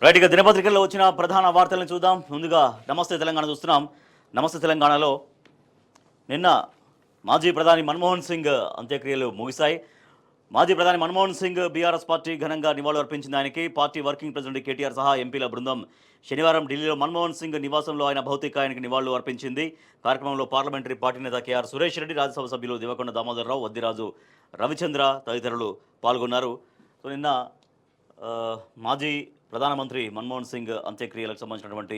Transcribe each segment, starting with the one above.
Right, ఇక దినపత్రికల్లో వచ్చిన ప్రధాన వార్తలను చూద్దాం. ముందుగా నమస్తే తెలంగాణ చూస్తున్నాం. నమస్తే తెలంగాణలో నిన్న మాజీ ప్రధాని మన్మోహన్ సింగ్ అంత్యక్రియలు ముగిశాయి. మాజీ ప్రధాని మన్మోహన్ సింగ్ బీఆర్ఎస్ పార్టీ ఘనంగా నివాళులు అర్పించిన ఆయనకి పార్టీ వర్కింగ్ ప్రెసిడెంట్ కేటీఆర్ సహా ఎంపీల బృందం శనివారం ఢిల్లీలో మన్మోహన్ సింగ్ నివాసంలో ఆయన భౌతికాయానికి నివాళులు అర్పించింది. కార్యక్రమంలో పార్లమెంటరీ పార్టీ నేత కేఆర్ సురేష్ రెడ్డి, రాజ్యసభ సభ్యులు దివకొండ దామోదరరావు, వద్దిరాజు రవిచంద్ర తదితరులు పాల్గొన్నారు. సో నిన్న మాజీ ప్రధానమంత్రి మన్మోహన్ సింగ్ అంత్యక్రియలకు సంబంధించినటువంటి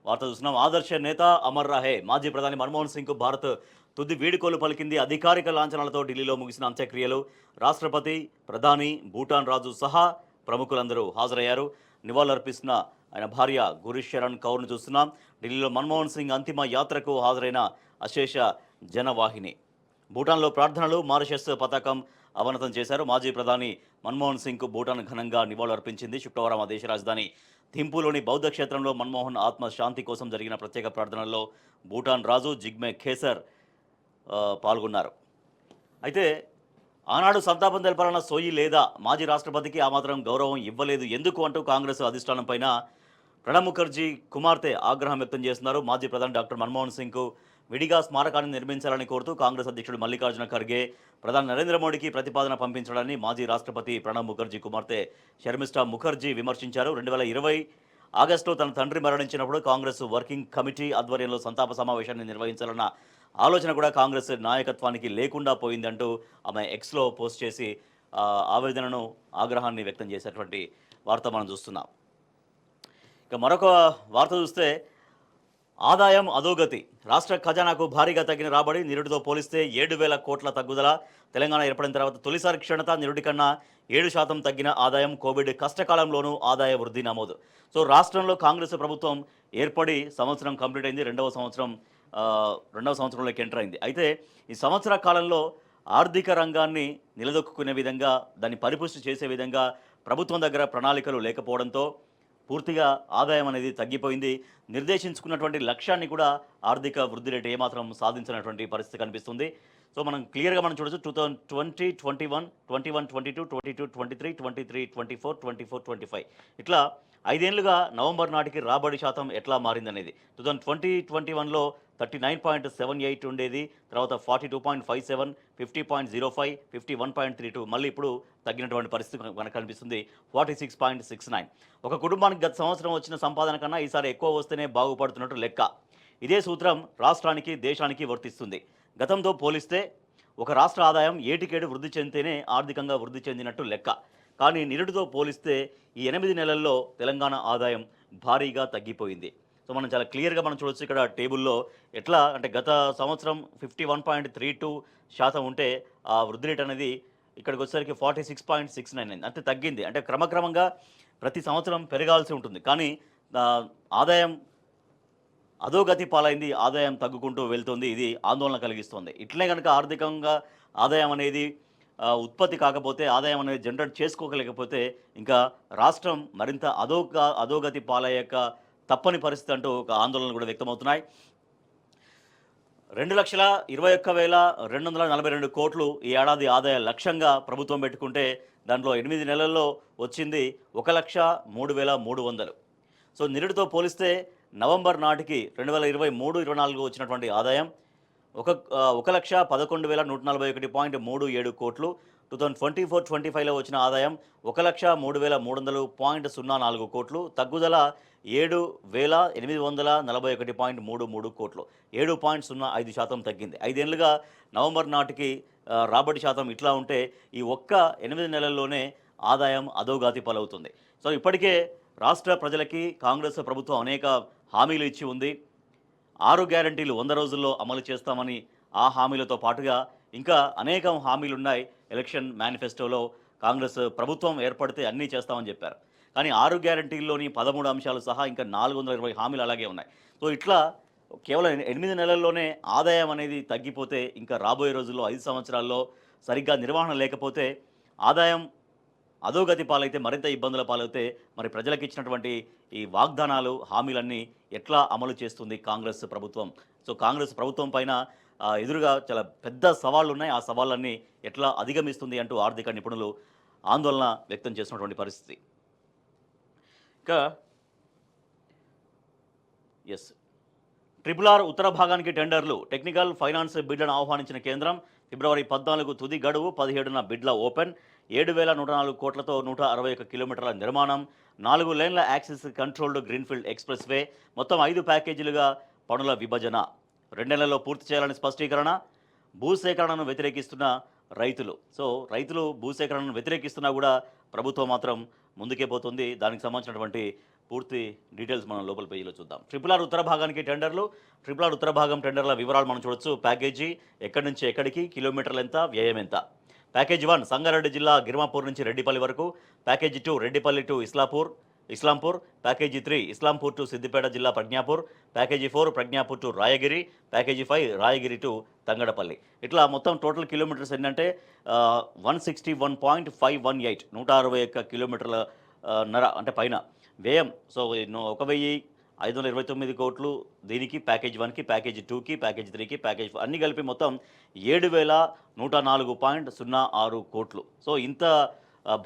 వార్త చూస్తున్నాం. ఆదర్శ నేత అమర్ రహే. మాజీ ప్రధాని మన్మోహన్ సింగ్ భారత్ తుది వీడుకోలు పలికింది. అధికారిక లాంఛనాలతో ఢిల్లీలో ముగిసిన అంత్యక్రియలు. రాష్ట్రపతి, ప్రధాని, భూటాన్ రాజు సహా ప్రముఖులందరూ హాజరయ్యారు. నివాళులర్పిస్తున్న ఆయన భార్య గురీష్ కౌర్ను చూస్తున్నాం. ఢిల్లీలో మన్మోహన్ సింగ్ అంతిమ యాత్రకు హాజరైన అశేష జనవాహిని. భూటాన్లో ప్రార్థనలు, మారిషస్ పతాకం అవనతం చేశారు. మాజీ ప్రధాని మన్మోహన్ సింగ్కు భూటాన్ ఘనంగా నివాళులర్పించింది. శుక్రవారం ఆ దేశ రాజధాని థింపూలోని బౌద్ధ క్షేత్రంలో మన్మోహన్ ఆత్మ శాంతి కోసం జరిగిన ప్రత్యేక ప్రార్థనల్లో భూటాన్ రాజు జిగ్మే ఖేసర్ పాల్గొన్నారు. అయితే ఆనాడు సంతాపం తెలపాలన్న సోయి లేదా మాజీ రాష్ట్రపతికి ఆ మాత్రం గౌరవం ఇవ్వలేదు ఎందుకు అంటూ కాంగ్రెస్ అధిష్టానం పైన ప్రణబ్ ముఖర్జీ కుమార్తె ఆగ్రహం వ్యక్తం చేస్తున్నారు. మాజీ ప్రధాని డాక్టర్ మన్మోహన్ సింగ్కు విడిగా స్మారకాన్ని నిర్మించాలని కోరుతూ కాంగ్రెస్ అధ్యక్షుడు మల్లికార్జున ఖర్గే ప్రధాని నరేంద్ర మోడీకి ప్రతిపాదన పంపించడాన్ని మాజీ రాష్ట్రపతి ప్రణబ్ ముఖర్జీ కుమార్తె షర్మిష్ఠా ముఖర్జీ విమర్శించారు. 2020 ఆగస్టులో తన తండ్రి మరణించినప్పుడు కాంగ్రెస్ వర్కింగ్ కమిటీ ఆధ్వర్యంలో సంతాప సమావేశాన్ని నిర్వహించాలన్న ఆలోచన కూడా కాంగ్రెస్ నాయకత్వానికి లేకుండా పోయిందంటూ ఆమె ఎక్స్లో పోస్ట్ చేసి ఆవేదనను, ఆగ్రహాన్ని వ్యక్తం చేసేటువంటి వార్త మనం చూస్తున్నాం. ఇక మరొక వార్త చూస్తే ఆదాయం అధోగతి. రాష్ట్ర ఖజానాకు భారీగా తగ్గిన రాబడి. నిరుడితో పోలిస్తే 7,000 కోట్ల తగ్గుదల. తెలంగాణ ఏర్పడిన తర్వాత తొలిసారి క్షీణత. నిరుడి కన్నా 7% తగ్గిన ఆదాయం. కోవిడ్ కష్టకాలంలోనూ ఆదాయ వృద్ధి నమోదు. సో రాష్ట్రంలో కాంగ్రెస్ ప్రభుత్వం ఏర్పడి సంవత్సరం కంప్లీట్ అయింది. రెండవ సంవత్సరంలోకి ఎంటర్ అయింది. అయితే ఈ సంవత్సర కాలంలో ఆర్థిక రంగాన్ని నిలదొక్కునే విధంగా, దాన్ని పరిపుష్టి చేసే విధంగా ప్రభుత్వం దగ్గర ప్రణాళికలు లేకపోవడంతో పూర్తిగా ఆదాయం అనేది తగ్గిపోయింది. నిర్దేశించుకున్నటువంటి లక్ష్యాన్ని కూడా ఆర్థిక వృద్ధి రేటు ఏమాత్రం సాధించినటువంటి పరిస్థితి కనిపిస్తుంది. సో మనం క్లియర్గా చూడొచ్చు. 2020, 21, 21, 22, 22, 23, 23, 24, 24, 25 ఇట్లా 5 ఏళ్లుగా నవంబర్ నాటికి రాబడి శాతం ఎట్లా మారిందనేది. 2020-21లో 39.78 ఉండేది. తర్వాత 42.57, 50.05, 51.32, మళ్ళీ ఇప్పుడు తగ్గినటువంటి పరిస్థితి మనకు కనిపిస్తుంది. 46.69. ఒక కుటుంబానికి గత సంవత్సరం వచ్చిన సంపాదన కన్నా ఈసారి ఎక్కువ వస్తేనే బాగుపడుతున్నట్టు లెక్క. ఇదే సూత్రం రాష్ట్రానికి, దేశానికి వర్తిస్తుంది. గతంతో పోలిస్తే ఒక రాష్ట్ర ఆదాయం ఏటికేడు వృద్ధి చెందితేనే ఆర్థికంగా వృద్ధి చెందినట్టు లెక్క. కానీ నిరుడితో పోలిస్తే ఈ 8 నెలల్లో తెలంగాణ ఆదాయం భారీగా తగ్గిపోయింది. సో మనం చాలా క్లియర్గా చూడొచ్చు ఇక్కడ టేబుల్లో. ఎట్లా అంటే గత సంవత్సరం 51.32% ఉంటే ఆ వృద్ధి రేట్ అనేది ఇక్కడికి వచ్చేసరికి 46.69 అంటే తగ్గింది. అంటే క్రమక్రమంగా ప్రతి సంవత్సరం పెరగాల్సి ఉంటుంది. కానీ ఆదాయం అధోగతి పాలైంది. ఆదాయం తగ్గుకుంటూ వెళ్తుంది. ఇది ఆందోళన కలిగిస్తుంది. ఇట్లనే కనుక ఆర్థికంగా ఆదాయం అనేది ఉత్పత్తి కాకపోతే, ఆదాయం అనేది జనరేట్ చేసుకోలేకపోతే ఇంకా రాష్ట్రం మరింత అధోగతి పాలయ్యాక తప్పని పరిస్థితి అంటూ ఒక ఆందోళనలు కూడా వ్యక్తమవుతున్నాయి. 2,21,242 కోట్లు ఈ ఏడాది ఆదాయ లక్ష్యంగా ప్రభుత్వం పెట్టుకుంటే దాంట్లో 8 నెలల్లో వచ్చింది 1,03,300. సో నిరుడితో పోలిస్తే నవంబర్ నాటికి 2023-24 వచ్చినటువంటి ఆదాయం 1,11,141.37 కోట్లు. 2024-25లో వచ్చిన ఆదాయం 1,03,300.04 కోట్లు. తగ్గుదల 7,841.33 కోట్లు. 7.05% తగ్గింది. 5 ఏళ్లుగా నవంబర్ నాటికి రాబడి శాతం ఇట్లా ఉంటే ఈ ఒక్క 8 నెలల్లోనే ఆదాయం అధోగతి పాలవుతుంది. సో ఇప్పటికే రాష్ట్ర ప్రజలకి కాంగ్రెస్ ప్రభుత్వం అనేక హామీలు ఇచ్చి ఉంది. 6 గ్యారంటీలు 100 రోజుల్లో అమలు చేస్తామని ఆ హామీలతో పాటుగా ఇంకా అనేక హామీలు ఉన్నాయి. ఎలక్షన్ మేనిఫెస్టోలో కాంగ్రెస్ ప్రభుత్వం ఏర్పడితే అన్నీ చేస్తామని చెప్పారు. కానీ 6 గ్యారంటీల్లోని 13 అంశాలు సహా ఇంకా 420 హామీలు అలాగే ఉన్నాయి. సో ఇట్లా కేవలం 8 నెలల్లోనే ఆదాయం అనేది తగ్గిపోతే ఇంకా రాబోయే రోజుల్లో 5 సంవత్సరాల్లో సరిగ్గా నిర్వహణ లేకపోతే ఆదాయం అధోగతి పాలైతే, మరింత ఇబ్బందుల పాలైతే మరి ప్రజలకు ఇచ్చినటువంటి ఈ వాగ్దానాలు, హామీలన్నీ ఎట్లా అమలు చేస్తుంది కాంగ్రెస్ ప్రభుత్వం? సో కాంగ్రెస్ ప్రభుత్వం పైన ఎదురుగా చాలా పెద్ద సవాళ్లు ఉన్నాయి. ఆ సవాళ్ళన్నీ ఎట్లా అధిగమిస్తుంది అంటూ ఆర్థిక నిపుణులు ఆందోళన వ్యక్తం చేస్తున్నటువంటి పరిస్థితి. ఇక ఎస్. ట్రిపుల్ ఆర్ ఉత్తర భాగానికి టెండర్లు, టెక్నికల్ ఫైనాన్స్ బిడ్లను ఆహ్వానించిన కేంద్రం. ఫిబ్రవరి 14 తుది గడువు, 17న బిడ్ల ఓపెన్. 7,104 కోట్లతో 161 కిలోమీటర్ల నిర్మాణం, 4 లేన్ల access controlled greenfield expressway. మొత్తం 5 ప్యాకేజీలుగా పనుల విభజన. 2 నెలల్లో పూర్తి చేయాలని స్పష్టీకరణ. భూసేకరణను వ్యతిరేకిస్తున్న రైతులు. సో రైతులు భూసేకరణను వ్యతిరేకిస్తున్నా కూడా ప్రభుత్వం మాత్రం ముందుకే పోతుంది. దానికి సంబంధించినటువంటి పూర్తి డీటెయిల్స్ మనం లోపల పేజీలో చూద్దాం. ట్రిపుల్ ఆర్ ఉత్తర భాగానికి టెండర్లు, ట్రిపుల్ ఆర్ ఉత్తర భాగం టెండర్ల వివరాలు మనం చూడొచ్చు. ప్యాకేజీ ఎక్కడి నుంచి ఎక్కడికి, కిలోమీటర్లు ఎంత, వ్యయం ఎంత. ప్యాకేజీ 1 సంగారెడ్డి జిల్లా గిరిమాపూర్ నుంచి రెడ్డిపల్లి వరకు. Package 2 Reddipalli to Islampur. Package 3 Islampur to Siddipet జిల్లా Pragnapur. Package 4 Pragnapur to Rayagiri. Package 5 Rayagiri to Thangadapalli. ఇట్లా మొత్తం టోటల్ కిలోమీటర్స్ ఏంటంటే 161.518, 161 కిలోమీటర్ల నర అంటే పైన వ్యయం. సో 1,529 కోట్లు దీనికి, ప్యాకేజ్ 1కి, ప్యాకేజ్ 2కి, ప్యాకేజ్ 3కి, ప్యాకేజ్ అన్ని కలిపి మొత్తం 7,104.06 కోట్లు. సో ఇంత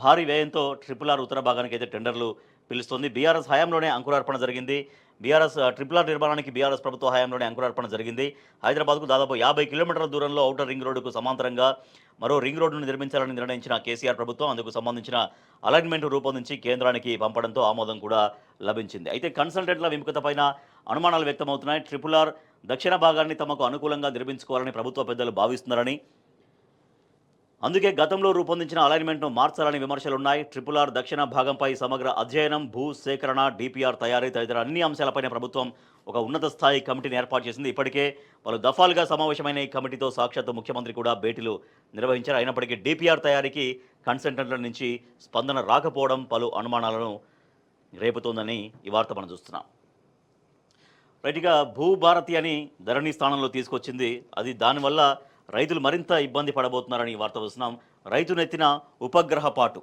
భారీ వ్యయంతో ట్రిపుల్ ఆర్ ఉత్తర భాగానికి అయితే టెండర్లు పిలుస్తుంది. బీఆర్ఎస్ హయాంలోనే అంకురార్పణ జరిగింది. ట్రిపుల్ ఆర్ నిర్మాణానికి బీఆర్ఎస్ ప్రభుత్వ హయాంలోనే అంకురార్పణ జరిగింది. హైదరాబాద్కు దాదాపు 50 కిలోమీటర్ల దూరంలో ఔటర్ రింగ్ రోడ్డుకు సమాంతరంగా మరో రింగ్ రోడ్డును నిర్మించాలని నిర్ణయించిన కేసీఆర్ ప్రభుత్వం అందుకు సంబంధించిన అలైన్మెంట్ రూపొందించి కేంద్రానికి పంపడంతో ఆమోదం కూడా లభించింది. అయితే కన్సల్టెంట్ల విముఖతపైన అనుమానాలు వ్యక్తమవుతున్నాయి. ట్రిపుల్ ఆర్ దక్షిణ భాగాన్ని తమకు అనుకూలంగా నిర్మించుకోవాలని ప్రభుత్వ పెద్దలు భావిస్తున్నారని, అందుకే గతంలో రూపొందించిన అలైన్మెంట్ను మార్చాలని విమర్శలున్నాయి. ట్రిపుల్ ఆర్ దక్షిణ భాగంపై సమగ్ర అధ్యయనం, భూ సేకరణ, డిపిఆర్ తయారీ తదితర అన్ని అంశాలపైన ప్రభుత్వం ఒక ఉన్నత స్థాయి కమిటీని ఏర్పాటు చేసింది. ఇప్పటికే పలు దఫాలుగా సమావేశమైన ఈ కమిటీతో సాక్షాత్తు ముఖ్యమంత్రి కూడా భేటీలు నిర్వహించారు. అయినప్పటికీ డిపిఆర్ తయారీకి కన్సల్టెంట్ల నుంచి స్పందన రాకపోవడం పలు అనుమానాలను రేపుతోందని ఈ వార్త మనం చూస్తున్నాం. రైట్గా భూభారతి అని ధరణి స్థానంలో తీసుకొచ్చింది. అది దానివల్ల రైతులు మరింత ఇబ్బంది పడబోతున్నారని ఈ వార్త వస్తున్నాం. రైతునెత్తిన ఉపగ్రహ పాటు.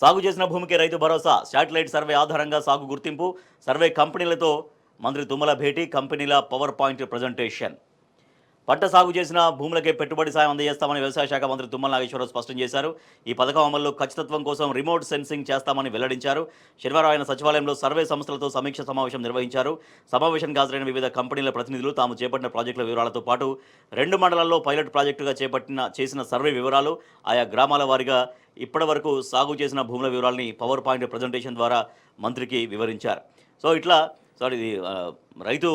సాగు చేసిన భూమికి రైతు భరోసా, శాటిలైట్ సర్వే ఆధారంగా సాగు గుర్తింపు. సర్వే కంపెనీలతో మంత్రి తుమ్మల భేటీ, కంపెనీల పవర్ పాయింట్ ప్రజెంటేషన్. పంట సాగు చేసిన భూములకే పెట్టుబడి సాయం అందజేస్తామని వ్యవసాయ శాఖ మంత్రి తుమ్మల నాగేశ్వరరావు స్పష్టం చేశారు. ఈ పథకం అమల్లో ఖచ్చితత్వం కోసం రిమోట్ సెన్సింగ్ చేస్తామని వెల్లడించారు. శనివారం ఆయన సచివాలయంలో సర్వే సంస్థలతో సమీక్ష సమావేశం నిర్వహించారు. సమావేశానికి హాజరైన వివిధ కంపెనీల ప్రతినిధులు తాము చేపట్టిన ప్రాజెక్టుల వివరాలతో పాటు 2 మండలాల్లో పైలట్ ప్రాజెక్టుగా చేసిన సర్వే వివరాలు, ఆయా గ్రామాల వారీగా ఇప్పటివరకు సాగు చేసిన భూముల వివరాలని పవర్ పాయింట్ ప్రజెంటేషన్ ద్వారా మంత్రికి వివరించారు. సో ఇట్లా ఇది రైతు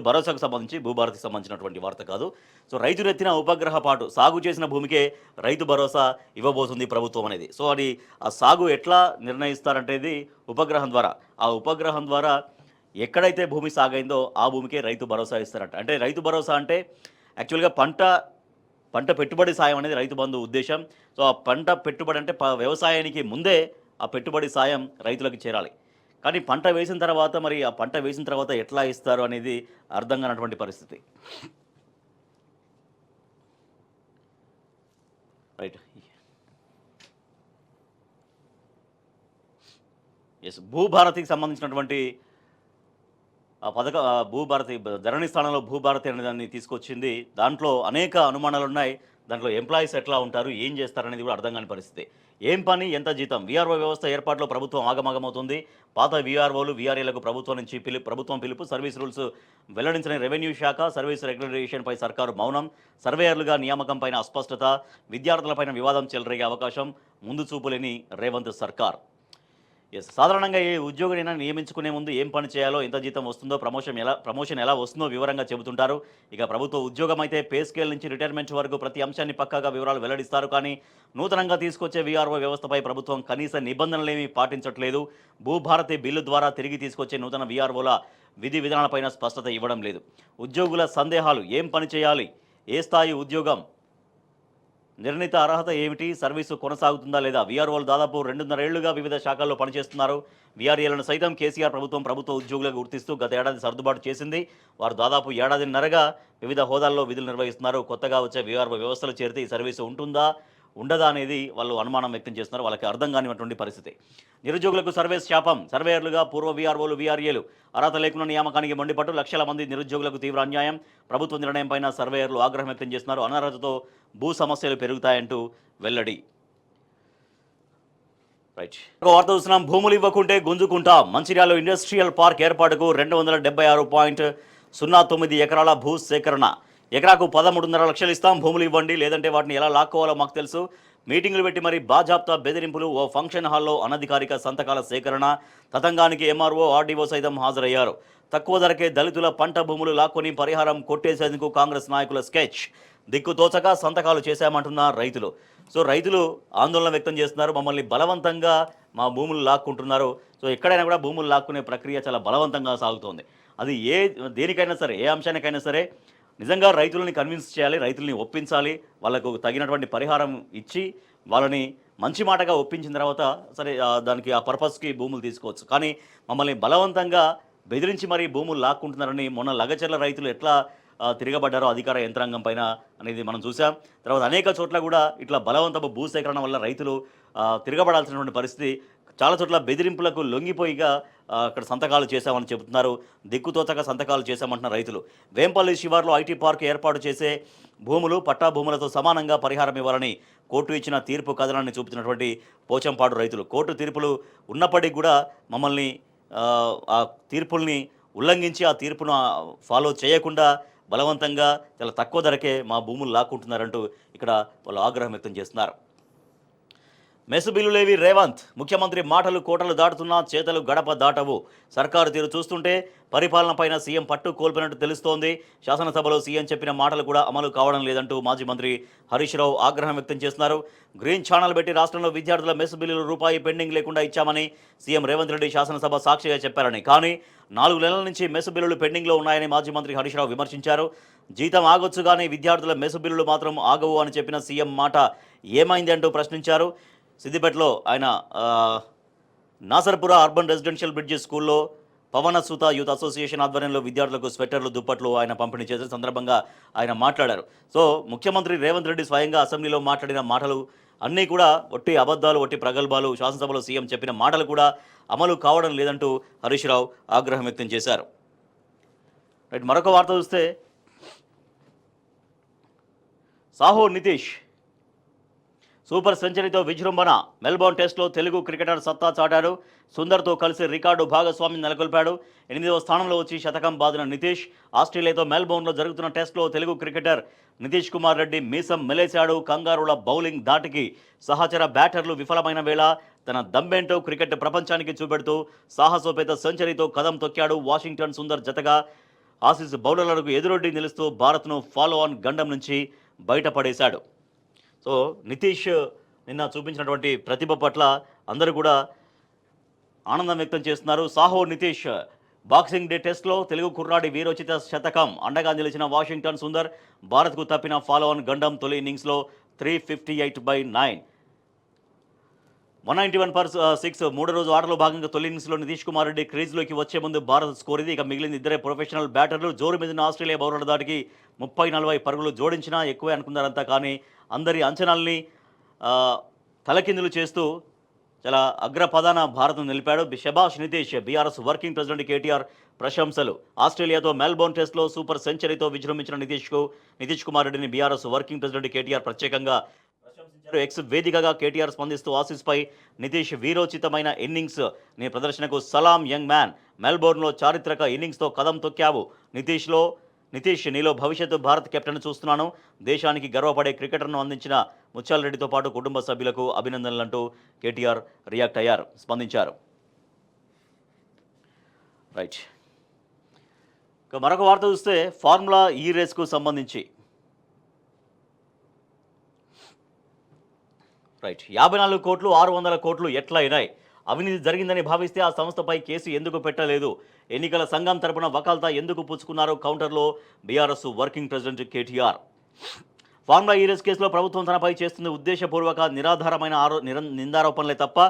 భరోసాకు సంబంధించి, భూభారతికి సంబంధించినటువంటి వార్త కాదు. సో రైతునెత్తిన ఉపగ్రహ పాటు. సాగు చేసిన భూమికే రైతు భరోసా ఇవ్వబోతుంది ప్రభుత్వం అనేది. సో అది ఆ సాగు ఎట్లా నిర్ణయిస్తారంటేది ఉపగ్రహం ద్వారా. ఆ ఉపగ్రహం ద్వారా ఎక్కడైతే భూమి సాగైందో ఆ భూమికే రైతు భరోసా ఇస్తారంట. అంటే రైతు భరోసా అంటే యాక్చువల్గా పంట పెట్టుబడి సాయం అనేది రైతు బంధు ఉద్దేశం. సో ఆ పంట పెట్టుబడి అంటే వ్యవసాయానికి ముందే ఆ పెట్టుబడి సాయం రైతులకు చేరాలి. కానీ పంట వేసిన తర్వాత మరి ఆ పంట వేసిన తర్వాత ఎట్లా ఇస్తారు అనేది అర్థం కానటువంటి పరిస్థితి. రైట్. ఎస్, భూభారతికి సంబంధించినటువంటి భూభారతి ధరణి స్థానంలో భూభారతి అనే దాన్ని తీసుకొచ్చింది. దాంట్లో అనేక అనుమానాలు ఉన్నాయి. దాంట్లో ఎంప్లాయీస్ ఎట్లా ఉంటారు, ఏం చేస్తారనేది కూడా అర్థం కాని పరిస్థితి. ఏం పని, ఎంత జీతం. వీఆర్ఓ వ్యవస్థ ఏర్పాటులో ప్రభుత్వం ఆగమాగమవుతుంది. పాత వీఆర్ఓలు, వీఆర్ఏలకు ప్రభుత్వం పిలుపు. సర్వీస్ రూల్స్ వెల్లడించిన రెవెన్యూ శాఖ. సర్వీస్ రెగ్యులేషన్పై సర్కారు మౌనం. సర్వేయర్లుగా నియామకంపైన అస్పష్టత. విద్యార్థులపైన వివాదం చెలరేగే అవకాశం. ముందు చూపులేని రేవంత్ సర్కార్. సాధారణంగా ఏ ఉద్యోగినైనా నియమించుకునే ముందు ఏం పని చేయాలో, ఎంత జీతం వస్తుందో, ప్రమోషన్ ఎలా వస్తుందో వివరంగా చెబుతుంటారు. ఇక ప్రభుత్వ ఉద్యోగం అయితే పే స్కేల్ నుంచి రిటైర్మెంట్ వరకు ప్రతి అంశాన్ని పక్కాగా వివరాలు వెల్లడిస్తారు. కానీ నూతనంగా తీసుకొచ్చే వీఆర్ఓ వ్యవస్థపై ప్రభుత్వం కనీస నిబంధనలేమీ పాటించట్లేదు. భూభారతి బిల్లు ద్వారా తిరిగి తీసుకొచ్చే నూతన వీఆర్ఓల విధి విధానాలపైన స్పష్టత ఇవ్వడం లేదు. ఉద్యోగుల సందేహాలు. ఏం పని చేయాలి, ఏ స్థాయి ఉద్యోగం, నిర్ణీత అర్హత ఏమిటి, సర్వీసు కొనసాగుతుందా లేదా. వీఆర్ఓలు దాదాపు 2.5 ఏళ్లుగా వివిధ శాఖల్లో పనిచేస్తున్నారు. వీఆర్ఏలను సైతం కేసీఆర్ ప్రభుత్వ ఉద్యోగులుగా గుర్తిస్తూ గత ఏడాది సర్దుబాటు చేసింది. వారు దాదాపు ఏడాదిన్నరగా వివిధ హోదాల్లో విధులు నిర్వహిస్తున్నారు. కొత్తగా వచ్చే వీఆర్ఓ వ్యవస్థలు చేరితే ఈ సర్వీసు ఉంటుందా ఉండదా అనేది వాళ్ళు అనుమానం వ్యక్తం చేస్తున్నారు. వాళ్ళకి అర్థం కానిటువంటి పరిస్థితి. నిరుద్యోగులకు సర్వేస్ శాపం. సర్వేయర్లుగా పూర్వ వీఆర్ఓలు, వీఆర్ఏలు అర్హత లేకుండా నియామకానికి మండిపట్టు. లక్షల మంది నిరుద్యోగులకు తీవ్ర అన్యాయం. ప్రభుత్వ నిర్ణయంపైన సర్వేయర్లు ఆగ్రహం వ్యక్తం చేస్తున్నారు. అనర్హతతో భూ సమస్యలు పెరుగుతాయంటూ వెల్లడి. రైట్. ఒక వార్త చూస్తున్నాం. భూములు ఇవ్వకుంటే గుంజుకుంటాం. మంచిర్యాలలో ఇండస్ట్రియల్ పార్క్ ఏర్పాటుకు 276.09 ఎకరాల భూ సేకరణ. ఎకరాకు 13.5 లక్షలు ఇస్తాం, భూములు ఇవ్వండి, లేదంటే వాటిని ఎలా లాక్కోవాలో మాకు తెలుసు. మీటింగులు పెట్టి మరి బాజాప్తా బెదిరింపులు. ఓ ఫంక్షన్ హాల్లో అనధికారిక సంతకాల సేకరణ. తతంగానికి ఎంఆర్ఓ, ఆర్డీఓ సైతం హాజరయ్యారు. తక్కువ ధరకే దళితుల పంట భూములు లాక్కొని పరిహారం కొట్టేసేందుకు కాంగ్రెస్ నాయకుల స్కెచ్. దిక్కుతోచక సంతకాలు చేశామంటున్న రైతులు. సో రైతులు ఆందోళన వ్యక్తం చేస్తున్నారు. మమ్మల్ని బలవంతంగా మా భూములు లాక్కుంటున్నారు. సో ఎక్కడైనా కూడా భూములు లాక్కునే ప్రక్రియ చాలా బలవంతంగా సాగుతోంది. అది దేనికైనా సరే, ఏ అంశానికైనా సరే నిజంగా రైతులని కన్విన్స్ చేయాలి, రైతుల్ని ఒప్పించాలి, వాళ్ళకు తగినటువంటి పరిహారం ఇచ్చి వాళ్ళని మంచి మాటగా ఒప్పించిన తర్వాత సరే దానికి ఆ పర్పస్కి భూములు తీసుకోవచ్చు. కానీ మమ్మల్ని బలవంతంగా బెదిరించి మరీ భూములు లాక్కుంటున్నారని మొన్న లగచర్ల రైతులు ఎట్లా తిరగబడ్డారో అధికార యంత్రాంగం పైన అనేది మనం చూసాం. తర్వాత అనేక చోట్ల కూడా ఇట్లా బలవంతపు భూసేకరణ వల్ల రైతులు తిరగబడాల్సినటువంటి పరిస్థితి. చాలా చోట్ల బెదిరింపులకు లొంగిపోయిగా అక్కడ సంతకాలు చేశామని చెబుతున్నారు. దిక్కుతోచక సంతకాలు చేశామంటున్న రైతులు. వేంపల్లి శివార్లో ఐటీ పార్క్ ఏర్పాటు చేసే భూములు పట్టా భూములతో సమానంగా పరిహారం ఇవ్వాలని కోర్టు ఇచ్చిన తీర్పు కథనాన్ని చూపుతున్నటువంటి పోచంపాడు రైతులు. కోర్టు తీర్పులు ఉన్నప్పటికీ కూడా మమ్మల్ని ఆ తీర్పుల్ని ఉల్లంఘించి ఆ తీర్పును ఫాలో చేయకుండా బలవంతంగా చాలా తక్కువ ధరకే మా భూములు లాక్కుంటున్నారంటూ ఇక్కడ వాళ్ళు ఆగ్రహం వ్యక్తం చేస్తున్నారు. మెసు బిల్లులేవి రేవంత్. ముఖ్యమంత్రి మాటలు కోటలు దాటుతున్నా చేతలు గడప దాటవు. సర్కారు తీరు చూస్తుంటే పరిపాలనపైన సీఎం పట్టు కోల్పోయినట్టు తెలుస్తోంది. శాసనసభలో సీఎం చెప్పిన మాటలు కూడా అమలు కావడం లేదంటూ మాజీ మంత్రి హరీష్ రావు ఆగ్రహం వ్యక్తం చేస్తున్నారు. గ్రీన్ ఛానల్ పెట్టి రాష్ట్రంలో విద్యార్థుల మెసు బిల్లులు రూపాయి పెండింగ్ లేకుండా ఇచ్చామని సీఎం రేవంత్ రెడ్డి శాసనసభ సాక్షిగా చెప్పారని, కానీ 4 నెలల నుంచి మెసు బిల్లులు పెండింగ్లో ఉన్నాయని మాజీ మంత్రి హరీష్ రావు విమర్శించారు. జీతం ఆగొచ్చు కానీ విద్యార్థుల మెసు బిల్లులు మాత్రం ఆగవు అని చెప్పిన సీఎం మాట ఏమైంది అంటూ ప్రశ్నించారు. సిద్దిపేటలో ఆయన నాసర్పుర అర్బన్ రెసిడెన్షియల్ బ్రిడ్జి స్కూల్లో పవన సుత యూత్ అసోసియేషన్ ఆధ్వర్యంలో విద్యార్థులకు స్వెటర్లు, దుప్పట్లు ఆయన పంపిణీ చేసిన సందర్భంగా ఆయన మాట్లాడారు. సో ముఖ్యమంత్రి రేవంత్ రెడ్డి స్వయంగా అసెంబ్లీలో మాట్లాడిన మాటలు అన్నీ కూడా ఒట్టి అబద్ధాలు, ఒట్టి ప్రగల్భాలు. శాసనసభలో సీఎం చెప్పిన మాటలు కూడా అమలు కావడం లేదంటూ హరీష్ రావు ఆగ్రహం వ్యక్తం చేశారు. రైట్, మరొక వార్త చూస్తే సాహో నితీష్ సూపర్ సెంచరీతో విజృంభణ. మెల్బోర్న్ టెస్ట్లో తెలుగు క్రికెటర్ సత్తా చాటాడు. సుందర్తో కలిసి రికార్డు భాగస్వామిని నెలకొల్పాడు. 8వ స్థానంలో వచ్చి శతకం బాదిన నితీష్ ఆస్ట్రేలియాతో మెల్బోర్న్లో జరుగుతున్న టెస్ట్లో తెలుగు క్రికెటర్ నితీష్ కుమార్ రెడ్డి మీసం మెలేశాడు. కంగారుల బౌలింగ్ ధాటికి సహచర బ్యాటర్లు విఫలమైన వేళ తన దమ్మేంటో క్రికెట్ ప్రపంచానికి చూపెడుతూ సాహసోపేత సెంచరీతో కదం తొక్కాడు. వాషింగ్టన్ సుందర్ జతగా ఆసీస్ బౌలర్లకు ఎదురొడ్డి నిలుస్తూ భారత్ను ఫాలో ఆన్ గండం నుంచి బయటపడేశాడు. సో నితీష్ నిన్న చూపించినటువంటి ప్రతిభ పట్ల అందరూ కూడా ఆనందం వ్యక్తం చేస్తున్నారు. సాహో నితీష్ బాక్సింగ్ డే టెస్ట్లో తెలుగు కుర్రాడి వీరోచిత శతకం అండగా నిలిచిన వాషింగ్టన్ సుందర్ భారత్కు తప్పిన ఫాలో ఆన్ గండం. తొలి ఇన్నింగ్స్లో 358/9 191/6. మూడో రోజు ఆటలో భాగంగా తొలి ఇన్నింగ్స్లో నితీష్ కుమార్ రెడ్డి క్రీజ్లోకి వచ్చే ముందు భారత్ స్కోర్ ఇది. ఇక మిగిలిన ఇద్దరే ప్రొఫెషనల్ బ్యాటర్లు. జోరు మీదిన ఆస్ట్రేలియా బౌలర్ల దాటికి 30-40 పరుగులు జోడించినా ఎక్కువే అనుకున్నారంతా. కానీ అందరి అంచనాల్ని తలకిందులు చేస్తూ చాలా అగ్రపదాన భారత్ను నిలిపాడు. శభాష్ Nitish. BRS working president KTR ప్రశంసలు. ఆస్ట్రేలియాతో మెల్బోర్న్ టెస్ట్లో సూపర్ సెంచరీతో విజృంభించిన నితీష్ కుమార్ రెడ్డిని బీఆర్ఎస్ వర్కింగ్ ప్రెసిడెంట్ కేటీఆర్ ప్రత్యేకంగా ప్రశంసించారు. ఎక్స్ వేదికగా కేటీఆర్ స్పందిస్తూ ఆసీస్పై నితీష్ వీరోచితమైన ఇన్నింగ్స్ నీ ప్రదర్శనకు సలాం యంగ్ మ్యాన్. మెల్బోర్న్లో చారిత్రక ఇన్నింగ్స్తో కదం తొక్కావు. నితీష్ నీలో భవిష్యత్తు భారత్ కెప్టెన్ చూస్తున్నాను. దేశానికి గర్వపడే క్రికెటర్ను అందించిన ముత్యాల రెడ్డితో పాటు కుటుంబ సభ్యులకు అభినందనలంటూ కేటీఆర్ రియాక్ట్ అయ్యారు, స్పందించారు. రైట్, ఇక మరొక వార్త చూస్తే ఫార్ములా ఈ రేస్కు సంబంధించి రైట్ 54 కోట్లు 600 కోట్లు ఎట్లా అయినాయి? అవినీతి జరిగిందని భావిస్తే ఆ సంస్థపై కేసు ఎందుకు పెట్టలేదు? ఎన్నికల సంఘం తరపున వకాల్తా ఎందుకు పుచ్చుకున్నారు? కౌంటర్లో BRS working president KTR. Formula ఈ రేస్ కేసులో ప్రభుత్వం తనపై చేస్తుంది ఉద్దేశపూర్వక నిరాధారమైన నిందారోపణలే తప్ప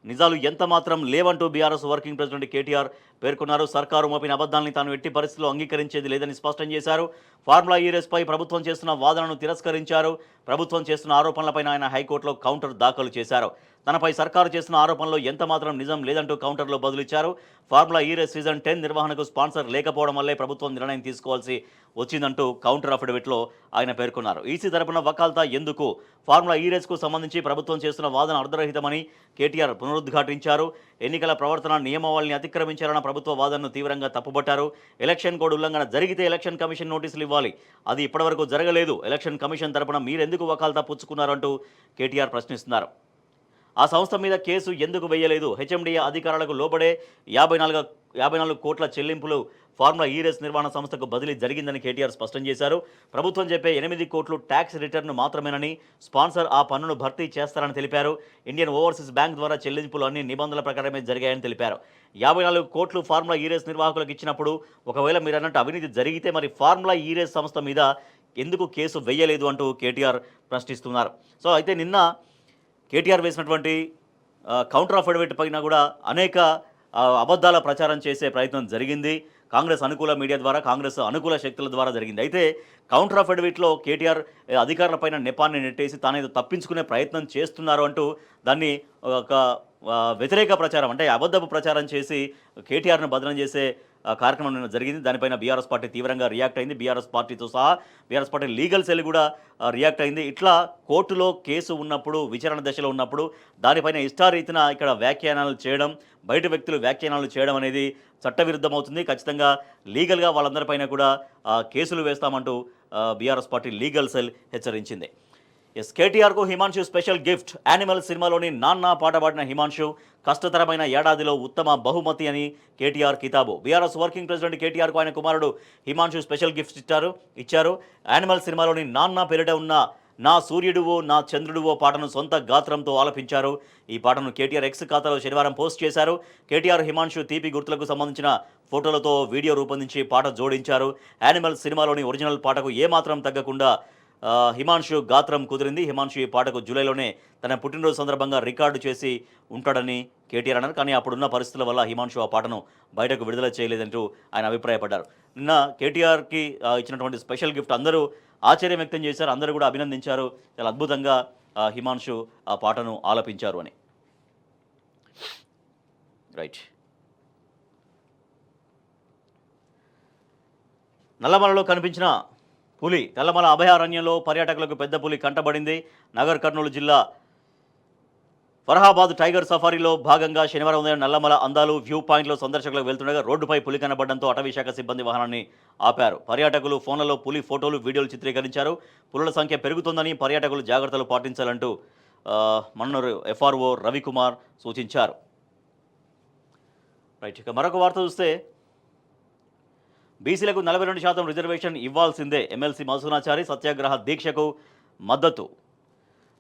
నిజాలు ఎంత మాత్రం లేవంటూ బీఆర్ఎస్ వర్కింగ్ ప్రెసిడెంట్ కేటీఆర్ పేర్కొన్నారు. సర్కారు మోపిన అబద్ధాన్ని తాను ఎట్టి పరిస్థితుల్లో అంగీకరించేది లేదని స్పష్టం చేశారు. ఫార్ములా ఈ రేస్పై ప్రభుత్వం చేస్తున్న వాదనను తిరస్కరించారు. ప్రభుత్వం చేస్తున్న ఆరోపణలపైన ఆయన హైకోర్టులో కౌంటర్ దాఖలు చేశారు. తనపై సర్కారు చేసిన ఆరోపణలో ఎంత మాత్రం నిజం లేదంటూ కౌంటర్లో బదులిచ్చారు. ఫార్ములా ఈ రేస్ సీజన్ 10 నిర్వహణకు స్పాన్సర్ లేకపోవడం వల్లే ప్రభుత్వం నిర్ణయం తీసుకోవాల్సి వచ్చిందంటూ కౌంటర్ అఫిడవిట్లో ఆయన పేర్కొన్నారు. ఈసీ తరపున వకాల్తా ఎందుకు? ఫార్ములా ఈ రేస్కు సంబంధించి ప్రభుత్వం చేస్తున్న వాదన అర్ధరహితమని కేటీఆర్ పునరుద్ఘాటించారు. ఎన్నికల ప్రవర్తన నియమావళిని అతిక్రమించారన్న ప్రభుత్వ వాదనను తీవ్రంగా తప్పుపట్టారు. ఎలక్షన్ కోడ్ ఉల్లంఘన జరిగితే ఎలక్షన్ కమిషన్ నోటీసులు ఇవ్వాలి, అది ఇప్పటివరకు జరగలేదు. ఎలక్షన్ కమిషన్ తరపున మీరెందుకు వకాల్తా పుచ్చుకున్నారంటూ కేటీఆర్ ప్రశ్నిస్తున్నారు. ఆ సంస్థ మీద కేసు ఎందుకు వేయలేదు? హెచ్ఎండిఏ అధికారులకు లోబడే 54 కోట్ల చెల్లింపులు ఫార్ములా ఈ రేస్ నిర్వహణ సంస్థకు బదిలీ జరిగిందని కేటీఆర్ స్పష్టం చేశారు. ప్రభుత్వం చెప్పే 8 కోట్లు ట్యాక్స్ రిటర్న్ మాత్రమేనని, స్పాన్సర్ ఆ పన్నును భర్తీ చేస్తారని తెలిపారు. ఇండియన్ ఓవర్సీస్ బ్యాంక్ ద్వారా చెల్లింపులు అన్ని నిబంధనల ప్రకారమే జరిగాయని తెలిపారు. 54 కోట్లు ఫార్ములా ఈ రేస్ నిర్వాహకులకు ఇచ్చినప్పుడు ఒకవేళ మీరు అన్నట్టు అవినీతి జరిగితే మరి ఫార్ములా ఈ రేస్ సంస్థ మీద ఎందుకు కేసు వేయలేదు అంటూ కేటీఆర్ ప్రశ్నిస్తున్నారు. సో అయితే నిన్న కేటీఆర్ వేసినటువంటి కౌంటర్ అఫిడవిట్ పైన కూడా అనేక అబద్ధాల ప్రచారం చేసే ప్రయత్నం జరిగింది. కాంగ్రెస్ అనుకూల మీడియా ద్వారా, కాంగ్రెస్ అనుకూల శక్తుల ద్వారా జరిగింది. అయితే కౌంటర్ అఫిడవిట్లో కేటీఆర్ అధికారులపైన నెపాన్ని నెట్టేసి తానేదో తప్పించుకునే ప్రయత్నం చేస్తున్నారు అంటూ దాన్ని ఒక వ్యతిరేక ప్రచారం, అంటే అబద్ధపు ప్రచారం చేసి కేటీఆర్ను బదనం చేసే కార్యక్రమం నిన్న జరిగింది. దానిపైన బీఆర్ఎస్ పార్టీ తీవ్రంగా రియాక్ట్ అయింది. బీఆర్ఎస్ పార్టీతో సహా బీఆర్ఎస్ పార్టీ లీగల్ సెల్ కూడా రియాక్ట్ అయింది. ఇట్లా కోర్టులో కేసు ఉన్నప్పుడు, విచారణ దశలో ఉన్నప్పుడు దానిపైన ఇష్టారీతిన ఇక్కడ వ్యాఖ్యానాలు చేయడం, బయట వ్యక్తులు వ్యాఖ్యానాలు చేయడం అనేది చట్టవిరుద్ధమవుతుంది. ఖచ్చితంగా లీగల్గా వాళ్ళందరిపైన కూడా కేసులు వేస్తామంటూ బీఆర్ఎస్ పార్టీ లీగల్ సెల్ హెచ్చరించింది. కేటీఆర్కు హిమాన్షు స్పెషల్ గిఫ్ట్. యానిమల్ సినిమాలోని నాన్న పాట పాడిన హిమాన్షు కష్టతరమైన ఏడాదిలో ఉత్తమ బహుమతి అని కేటీఆర్ కితాబు. బీఆర్ఎస్ వర్కింగ్ ప్రెసిడెంట్ కేటీఆర్కు ఆయన కుమారుడు హిమాన్షు స్పెషల్ గిఫ్ట్ ఇచ్చారు. యానిమల్ సినిమాలోని నాన్న పేరిట ఉన్న నా సూర్యుడువో నా చంద్రుడువో పాటను సొంత గాత్రంతో ఆలపించారు. ఈ పాటను కేటీఆర్ ఎక్స్ ఖాతాలో శనివారం పోస్ట్ చేశారు. కేటీఆర్ హిమాన్షు తీపి గుర్తులకు సంబంధించిన ఫోటోలతో వీడియో రూపొందించి పాట జోడించారు. యానిమల్ సినిమాలోని ఒరిజినల్ పాటకు ఏమాత్రం తగ్గకుండా హిమాన్షు గాత్రం కుదిరింది. హిమాన్షు ఈ పాటకు జూలైలోనే తన పుట్టినరోజు సందర్భంగా రికార్డు చేసి ఉంటాడని కేటీఆర్ అన్నారు. కానీ అప్పుడున్న పరిస్థితుల వల్ల హిమాన్షు ఆ పాటను బయటకు విడుదల చేయలేదంటూ ఆయన అభిప్రాయపడ్డారు. నిన్న కేటీఆర్కి ఇచ్చినటువంటి స్పెషల్ గిఫ్ట్ అందరూ ఆశ్చర్యం వ్యక్తం చేశారు, అందరూ కూడా అభినందించారు. చాలా అద్భుతంగా హిమాన్షు ఆ పాటను ఆలపించారు అని. రైట్. నల్లమలలో కనిపించిన పులి. నల్లమల అభయారణ్యంలో పర్యాటకులకు పెద్ద పులి కంటబడింది. నగర్ కర్నూలు జిల్లా ఫరహాబాద్ టైగర్ సఫారీలో భాగంగా శనివారం ఉదయం నల్లమల అందాలు వ్యూ పాయింట్లో సందర్శకులకు వెళ్తుండగా రోడ్డుపై పులి కనబడడంతో అటవీశాఖ సిబ్బంది వాహనాన్ని ఆపారు. పర్యాటకులు ఫోన్లలో పులి ఫోటోలు, వీడియోలు చిత్రీకరించారు. పులుల సంఖ్య పెరుగుతుందని పర్యాటకులు జాగ్రత్తలు పాటించాలంటూ మన్నూరు ఎఫ్ఆర్ఓ రవికుమార్ సూచించారు. రైట్. ఇక మరొక వార్త చూస్తే బీసీలకు 42% రిజర్వేషన్ ఇవ్వాల్సిందే. ఎమ్మెల్సీ మధుసూనాచారి సత్యాగ్రహ దీక్షకు మద్దతు.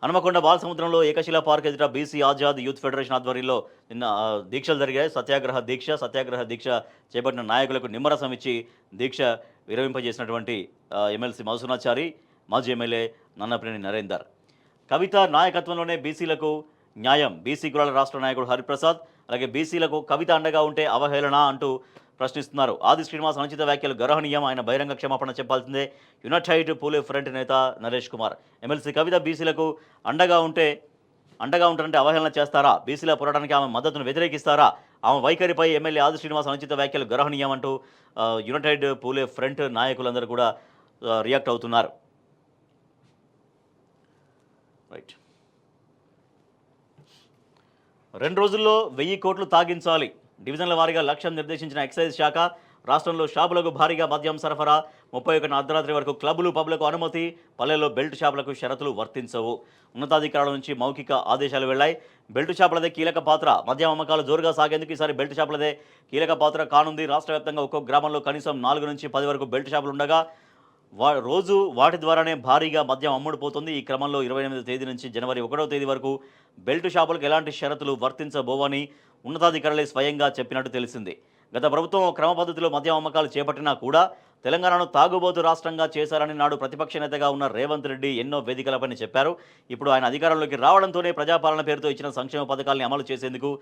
హనుమకొండ బాలసముద్రంలో ఏకశిలా పార్క్ ఎదుట బీసీ ఆజాద్ యూత్ ఫెడరేషన్ ఆధ్వర్యంలో నిన్న దీక్షలు జరిగాయి. సత్యాగ్రహ దీక్ష చేపట్టిన నాయకులకు నిమ్మరసం ఇచ్చి దీక్ష విరమింపజేసినటువంటి ఎమ్మెల్సీ మధుసూనాచారి, మాజీ ఎమ్మెల్యే నన్నపనేని నరేందర్. కవిత నాయకత్వంలోనే బీసీలకు న్యాయం. బీసీ కులాల రాష్ట్ర నాయకుడు హరిప్రసాద్ అలాగే బీసీలకు కవిత అండగా ఉంటే అవహేళన అంటూ ప్రశ్నిస్తున్నారు. ఆది శ్రీనివాస్ అనుచిత వ్యాఖ్యలు గర్హనీయం, ఆయన బహిరంగ క్షమాపణ చెప్పాల్సిందే. యునైటెడ్ పూలే ఫ్రంట్ నేత నరేష్ కుమార్. ఎమ్మెల్సీ కవిత బీసీలకు అండగా ఉంటారంటే అవహేళన చేస్తారా? బీసీల పోరాటానికి ఆమె మద్దతును వ్యతిరేకిస్తారా? ఆమె వైఖరిపై ఎమ్మెల్యే ఆది శ్రీనివాస్ అనుచిత వ్యాఖ్యలు గర్హనీయం అంటూ యునైటెడ్ పూలే ఫ్రంట్ నాయకులందరూ కూడా రియాక్ట్ అవుతున్నారు. రైట్. 2 రోజుల్లో 1000 కోట్లు తాగించాలి. డివిజన్ల వారీగా లక్ష్యం నిర్దేశించిన ఎక్సైజ్ శాఖ. రాష్ట్రంలో షాపులకు భారీగా మద్యం సరఫరా. 31 అర్ధరాత్రి వరకు క్లబ్బులు, పబ్లకు అనుమతి. పల్లెల్లో బెల్ట్ షాపులకు షరతులు వర్తించవు. ఉన్నతాధికారుల నుంచి మౌఖిక ఆదేశాలు వెళ్లాయి. బెల్ట్ షాపులదే కీలక పాత్ర. మద్యం అమ్మకాలు జోరుగా సాగేందుకు ఈసారి బెల్ట్ షాపులదే కీలక పాత్ర కానుంది. రాష్ట్ర వ్యాప్తంగా ఒక్కొక్క గ్రామంలో కనీసం 4 నుంచి 10 వరకు బెల్ట్ షాపులు ఉండగా రోజు వాటి ద్వారానే భారీగా మద్యం అమ్ముడుపోతుంది. ఈ క్రమంలో 28వ తేదీ నుంచి జనవరి 1వ తేదీ వరకు బెల్ట్ షాపులకు ఎలాంటి షరతులు వర్తించబోవని ఉన్నతాధికారులే స్వయంగా చెప్పినట్టు తెలిసింది. గత ప్రభుత్వం క్రమ పద్ధతిలో మద్యం అమ్మకాలు చేపట్టినా కూడా తెలంగాణను తాగుబోతు రాష్ట్రంగా చేశారని నాడు ప్రతిపక్ష నేతగా ఉన్న రేవంత్ రెడ్డి ఎన్నో వేదికలపైన చెప్పారు. ఇప్పుడు ఆయన అధికారంలోకి రావడంతోనే ప్రజాపాలన పేరుతో ఇచ్చిన సంక్షేమ పథకాల్ని అమలు చేసేందుకు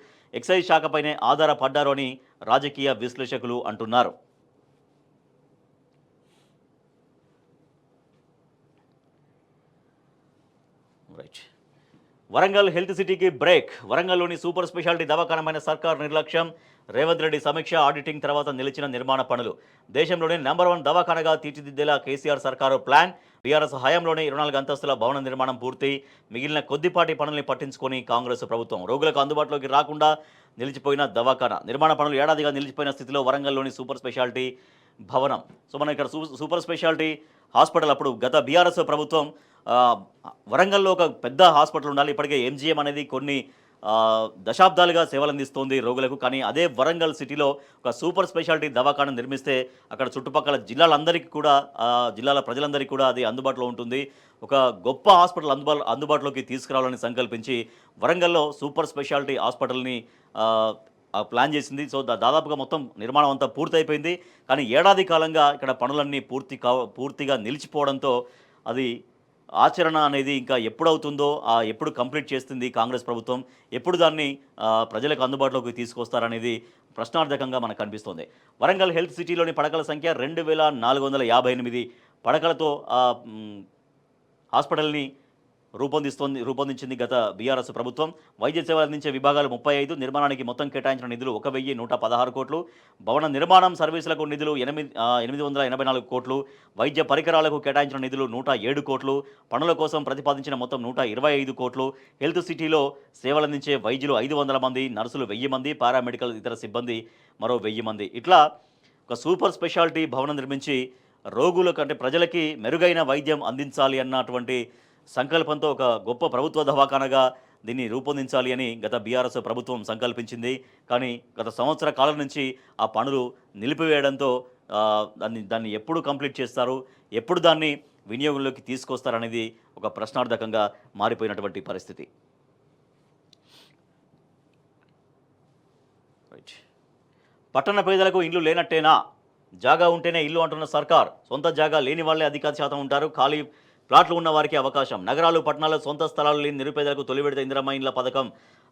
ఎక్సైజ్ శాఖపైనే ఆధారపడ్డారు అని రాజకీయ విశ్లేషకులు అంటున్నారు. రైట్. వరంగల్ హెల్త్ సిటీకి బ్రేక్. వరంగల్లోని సూపర్ స్పెషాలిటీ దవాఖానమైన సర్కార్ నిర్లక్ష్యం. రేవంత్ రెడ్డి సమీక్ష ఆడిటింగ్ తర్వాత నిలిచిన నిర్మాణ పనులు. దేశంలోనే నంబర్ 1 దవాఖానగా తీర్చిదిద్దేలా కేసీఆర్ సర్కారు ప్లాన్. బీఆర్ఎస్ హయాంలోనే 24 అంతస్తుల భవన నిర్మాణం పూర్తి. మిగిలిన కొద్దిపాటి పనుల్ని పట్టించుకొని కాంగ్రెస్ ప్రభుత్వం. రోగులకు అందుబాటులోకి రాకుండా నిలిచిపోయిన దవాఖాన నిర్మాణ పనులు ఏడాదిగా నిలిచిపోయిన స్థితిలో వరంగల్లోని సూపర్ స్పెషాలిటీ భవనం. సో మనం ఇక్కడ సూపర్ స్పెషాలిటీ హాస్పిటల్ అప్పుడు గత బీఆర్ఎస్ ప్రభుత్వం వరంగల్లో ఒక పెద్ద హాస్పిటల్ ఉండాలి, ఇప్పటికే ఎంజీఎం అనేది కొన్ని దశాబ్దాలుగా సేవలు అందిస్తోంది రోగులకు. కానీ అదే వరంగల్ సిటీలో ఒక సూపర్ స్పెషాలిటీ దవాఖాన నిర్మిస్తే అక్కడ చుట్టుపక్కల జిల్లాలందరికీ కూడా జిల్లాల ప్రజలందరికీ కూడా అది అందుబాటులో ఉంటుంది. ఒక గొప్ప హాస్పిటల్ అందుబాటులోకి తీసుకురావాలని సంకల్పించి వరంగల్లో సూపర్ స్పెషాలిటీ హాస్పిటల్ని ప్లాన్ చేసింది. సో దాదాపుగా మొత్తం నిర్మాణం అంతా పూర్తయిపోయింది. కానీ ఏడాది కాలంగా ఇక్కడ పనులన్నీ పూర్తిగా నిలిచిపోవడంతో అది ఆచరణ అనేది ఇంకా ఎప్పుడవుతుందో, ఎప్పుడు కంప్లీట్ చేస్తుంది కాంగ్రెస్ ప్రభుత్వం, ఎప్పుడు దాన్ని ప్రజలకు అందుబాటులోకి తీసుకొస్తారనేది ప్రశ్నార్థకంగా మనకు కనిపిస్తోంది. వరంగల్ హెల్త్ సిటీలోని పడకల సంఖ్య 2458 పడకలతో హాస్పిటల్ని రూపొందించింది గత బీఆర్ఎస్ ప్రభుత్వం. వైద్య సేవలు అందించే విభాగాలు 35, నిర్మాణానికి మొత్తం కేటాయించిన నిధులు 1116 కోట్లు, భవన నిర్మాణం సర్వీసులకు నిధులు 884 కోట్లు, వైద్య పరికరాలకు కేటాయించిన నిధులు 107 కోట్లు, పనుల కోసం ప్రతిపాదించిన మొత్తం 125 కోట్లు. హెల్త్ సిటీలో సేవలందించే వైద్యులు 500 మంది, నర్సులు 1000 మంది, పారామెడికల్ ఇతర సిబ్బంది మరో 1000 మంది. ఇట్లా ఒక సూపర్ స్పెషాలిటీ భవనం నిర్మించి రోగులకు అంటే ప్రజలకి మెరుగైన వైద్యం అందించాలి అన్నటువంటి సంకల్పంతో ఒక గొప్ప ప్రభుత్వ దవాఖానగా దీన్ని రూపొందించాలి అని గత బీఆర్ఎస్ ప్రభుత్వం సంకల్పించింది. కానీ గత సంవత్సర కాలం నుంచి ఆ పనులు నిలిపివేయడంతో దాన్ని ఎప్పుడు కంప్లీట్ చేస్తారు, ఎప్పుడు దాన్ని వినియోగంలోకి తీసుకొస్తారనేది ఒక ప్రశ్నార్థకంగా మారిపోయినటువంటి పరిస్థితి. పట్టణ పేదలకు ఇల్లు లేనట్టేనా? జాగా ఉంటేనే ఇల్లు అంటున్న సర్కార్. సొంత జాగా లేని వాళ్ళే అధిక శాతం ఉంటారు. ఖాళీ ప్లాట్లు ఉన్న వారికి అవకాశం. నగరాలు పట్టణాల్లో సొంత స్థలాలు లేని నిరుపేదలకు తొలి విడత ఇందిరమ్మ ఇండ్ల పథకం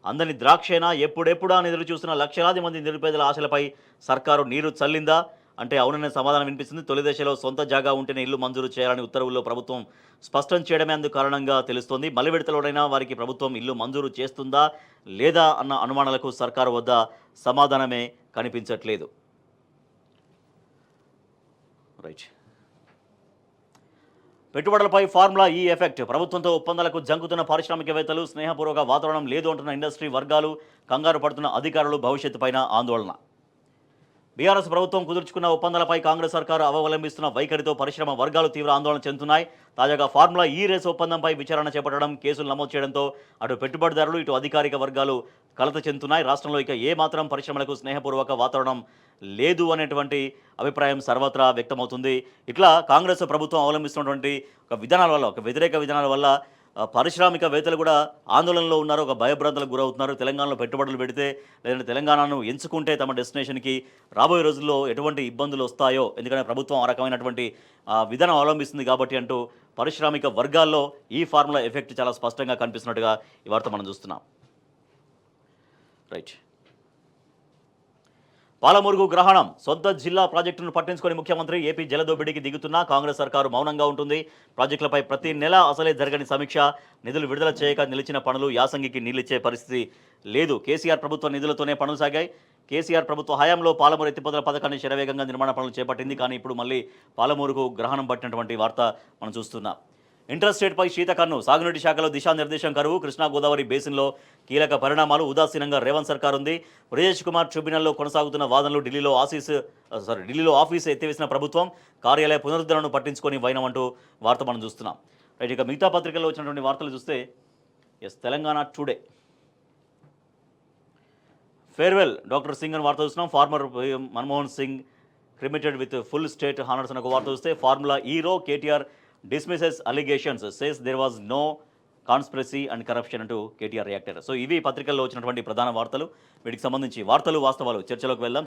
అందని ద్రాక్షేనా? ఎప్పుడెప్పుడా ఎదురు చూసిన లక్షలాది మంది నిరుపేదల ఆశలపై సర్కారు నీరు చల్లిందా అంటే అవుననే సమాధానం వినిపిస్తుంది. తొలి దశలో సొంత జాగా ఉంటేనే ఇల్లు మంజూరు చేయాలని ఉత్తర్వుల్లో ప్రభుత్వం స్పష్టం చేయడమే అందుకు కారణంగా తెలుస్తోంది. మలి విడతలోనైనా వారికి ప్రభుత్వం ఇల్లు మంజూరు చేస్తుందా లేదా అన్న అనుమానాలకు సర్కారు వద్ద సమాధానమే కనిపించట్లేదు. రైట్. పెట్టుబడులపై ఫార్ములా ఈ ఎఫెక్ట్. ప్రభుత్వంతో ఒప్పందాలకు జంకుతున్న పారిశ్రామికవేత్తలు, స్నేహపూర్వక వాతావరణం లేదు అంటున్న ఇండస్ట్రీ వర్గాలు, కంగారు పడుతున్న అధికారులు, భవిష్యత్తుపైన ఆందోళన. బీఆర్ఎస్ ప్రభుత్వం కుదుర్చుకున్న ఒప్పందాలపై కాంగ్రెస్ సర్కారు అవలంబిస్తున్న వైఖరితో పరిశ్రమ వర్గాలు తీవ్ర ఆందోళన చెందుతున్నాయి. తాజాగా ఫార్ములా ఈ రేసు ఒప్పందంపై విచారణ చేపట్టడం, కేసులు నమోదు చేయడంతో అటు పెట్టుబడిదారులు, ఇటు అధికారిక వర్గాలు కలత చెందుతున్నాయి. రాష్ట్రంలో ఇక ఏమాత్రం పరిశ్రమలకు స్నేహపూర్వక వాతావరణం లేదు అనేటువంటి అభిప్రాయం సర్వత్రా వ్యక్తమవుతుంది. ఇట్లా కాంగ్రెస్ ప్రభుత్వం అవలంబిస్తున్నటువంటి ఒక విధానాల వల్ల, ఒక వ్యతిరేక విధానాల వల్ల పారిశ్రామికవేత్తలు కూడా ఆందోళనలో ఉన్నారు, ఒక భయభ్రాంతులకు గురవుతున్నారు. తెలంగాణలో పెట్టుబడులు పెడితే లేదంటే తెలంగాణను ఎంచుకుంటే తమ డెస్టినేషన్కి రాబోయే రోజుల్లో ఎటువంటి ఇబ్బందులు వస్తాయో, ఎందుకంటే ప్రభుత్వం ఆ రకమైనటువంటి విధానం అవలంబిస్తుంది కాబట్టి అంటూ పారిశ్రామిక వర్గాల్లో ఈ ఫార్ములా ఎఫెక్ట్ చాలా స్పష్టంగా కనిపిస్తున్నట్టుగా ఈ వార్త మనం చూస్తున్నాం. రైట్. పాలమూరుకు గ్రహణం. సొంత జిల్లా ప్రాజెక్టును పట్టించుకొని ముఖ్యమంత్రి ఏపీ జలదోపిడీకి దిగుతున్నా కాంగ్రెస్ సర్కారు మౌనంగా ఉంటుంది. ప్రాజెక్టులపై ప్రతి నెల అసలే జరగని సమీక్ష, నిధులు విడుదల చేయక నిలిచిన పనులు, యాసంగికి నీళ్ళిచ్చే పరిస్థితి లేదు. కేసీఆర్ ప్రభుత్వ నిధులతోనే పనులు సాగాయి. కేసీఆర్ ప్రభుత్వ హయాంలో పాలమూరు ఎత్తిపోతల పథకాన్ని శరవేగంగా నిర్మాణ పనులు చేపట్టింది. కానీ ఇప్పుడు మళ్ళీ పాలమూరుకు గ్రహణం పట్టినటువంటి వార్త మనం చూస్తున్నాం. ఇంటర్స్టేట్పై శీతకన్ను. సాగునీటి శాఖలో దిశానిర్దేశం కరువు. కృష్ణా గోదావరి బేసిన్లో కీలక పరిణామాలు. ఉదాసీనంగా రేవంత్ సర్కార్ ఉంది. బ్రిజేష్ కుమార్ ట్రిబ్యునల్లో కొనసాగుతున్న వాదనలు. ఢిల్లీలో ఆఫీసు ఎత్తివేసిన ప్రభుత్వం, కార్యాలయ పునరుద్ధరణను పట్టించుకొని వైనం అంటూ వార్త మనం చూస్తున్నాం. రైట్. ఇక మిగతా పత్రికల్లో వచ్చినటువంటి వార్తలు చూస్తే Telangana today farewell doctor Singh అని వార్త చూస్తున్నాం. Former Manmohan Singh cremated with full state honours అని ఒక వార్త చూస్తే formula hero KTR dismisses allegations, says there was no conspiracy and corruption అంటూ కేటీఆర్ రియాక్టర్. సో ఇవి పత్రికల్లో వచ్చినటువంటి ప్రధాన వార్తలు. వీటికి సంబంధించి వార్తలు వాస్తవాలు చర్చలోకి వెళ్దాం.